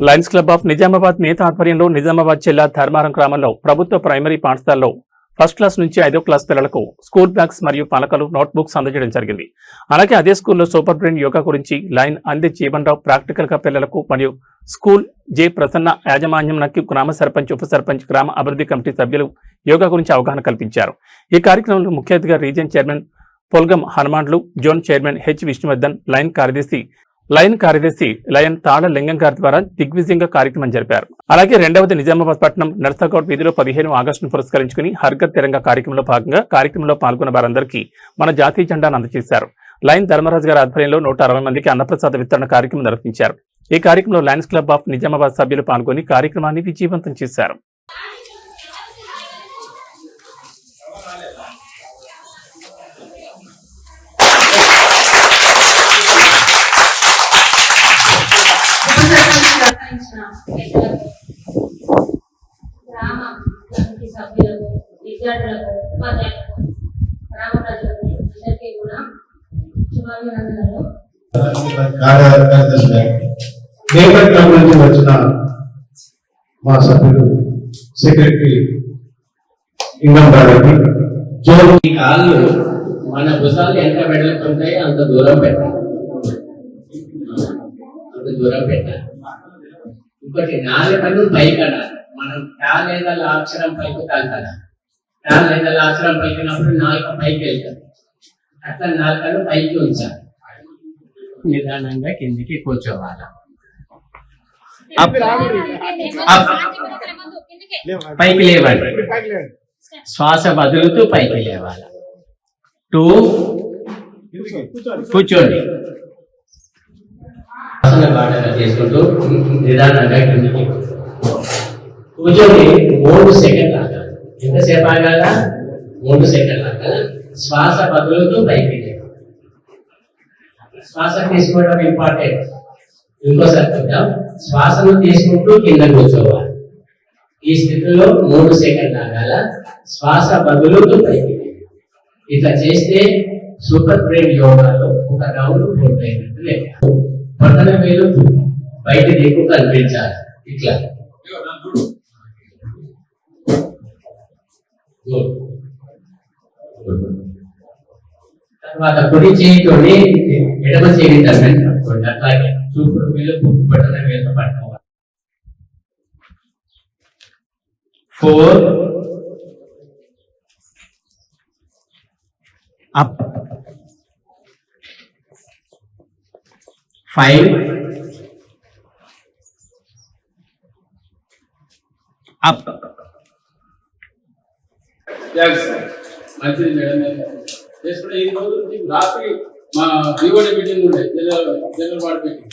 Lions club of Nizamabad నేత ఆధ్వర్యంలో నిజామాబాద్ జిల్లా ధర్మారం గ్రామంలో ప్రభుత్వ ప్రైమరీ పాఠశాలలో ఫస్ట్ క్లాస్ నుంచి 5వ క్లాస్ పిల్లలకు స్కూల్ బ్యాగ్స్ మరియు పలకలు నోట్బుక్స్ అందజేయడం జరిగింది. అలాగే అదే స్కూల్లో సూపర్ బ్రెయిన్ యోగా గురించి లైన్ అంది జీవన్ రావు ప్రాక్టికల్ గా పిల్లలకు మరియు స్కూల్ జె ప్రసన్న యాజమాన్యంకి గ్రామ సర్పంచ్ ఉప సర్పంచ్ గ్రామ అభివృద్ధి కమిటీ సభ్యులు యోగా గురించి అవగాహన కల్పించారు. ఈ కార్యక్రమంలో ముఖ్య అతిథిగా region chairman Polgam Hanumanlu, zone chairman H Vishnuvardhan, lion కార్యదర్శి లయన్ తాళ లింగం గారి ద్వారా దిగ్విజయంగా కార్యక్రమం జరిపారు. అలాగే రెండవది నిజామాబాద్ పట్టణం నర్సగౌడ్ వీధిలో 15 ఆగస్టును పురస్కరించుకుని హర్ఘర్ తిరంగా కార్యక్రమంలో భాగంగా కార్యక్రమంలో పాల్గొన్న వారందరికీ మన జాతీయ జెండాను అందజేశారు. లయన్ ధర్మరాజు గారి ఆధ్వర్యంలో 160 మందికి అన్నప్రసాద వితరణ కార్యక్రమం నిర్వహించారు. ఈ కార్యక్రమంలో లయన్స్ క్లబ్ ఆఫ్ నిజామాబాద్ సభ్యులు పాల్గొని కార్యక్రమాన్ని విజయవంతం చేశారు. గ్రామ కమిటీ సభ్యులకు, విద్యార్థులకు, ఉపాధ్యాయులకు, గ్రామ ప్రజలకు అందరికీ కూడా శుభాభినందనలు. వచ్చిన మా సభ్యులు సెక్రటరీ ఇంగం గారికి ఈ కాళ్ళు మన భుజాలు ఎంత వెడలుతుంటాయో అంత దూరం పెట్టాలి. ఇంకోటి 4 కన్నులు పైకి అనాలి. మనం టా లేదా అక్షరం పైకి తాకాలి. టా లేదా అక్షరం పైకినప్పుడు 4 పైకి వెళ్తారు. అట్లా 4 కన్ను పైకి ఉంచాలి. నిదానంగా కిందికి కూర్చోవాలి. పైకి లేవాలి. శ్వాస వదులుతూ పైకి లేవాలి. 2 కూర్చోండి. చేసుకుంటూ నిదానంగా కిందికి కూర్చొని 3 సెకండ్లు ఆగాలి. ఎంతసేపు ఆగాల? 3 సెకండ్లు ఆగాల. శ్వాస బదులుతూ పైకి శ్వాస తీసుకోవడం ఇంపార్టెంట్. ఇంకోసారి చూద్దాం. శ్వాసను తీసుకుంటూ కింద కూర్చోవాలి. ఈ స్థితిలో 3 సెకండ్లు ఆగాల. శ్వాస బదులుతూ పైకి. ఇట్లా చేస్తే సూపర్ బ్రెయిన్ యోగాలో ఒక రౌండ్ పూర్తయినట్టు లెక్క. పట్టణ వేలు బయట దిక్కు కనిపించాలి. ఇట్లా తర్వాత కుడి చేయితోని ఎడమ చేయి పట్టుకోండి. అట్లాగే చూపుడు వేలు పట్టణ వేలు పట్టుకోవాలి. 4 అప్, 5 అప్. మంచిది మేడం. చేసుకుంటే ఈ రోజు రాత్రి మా డివోడి మీటింగ్ ఉండే జనరల్ వార్డ్ మీటింగ్.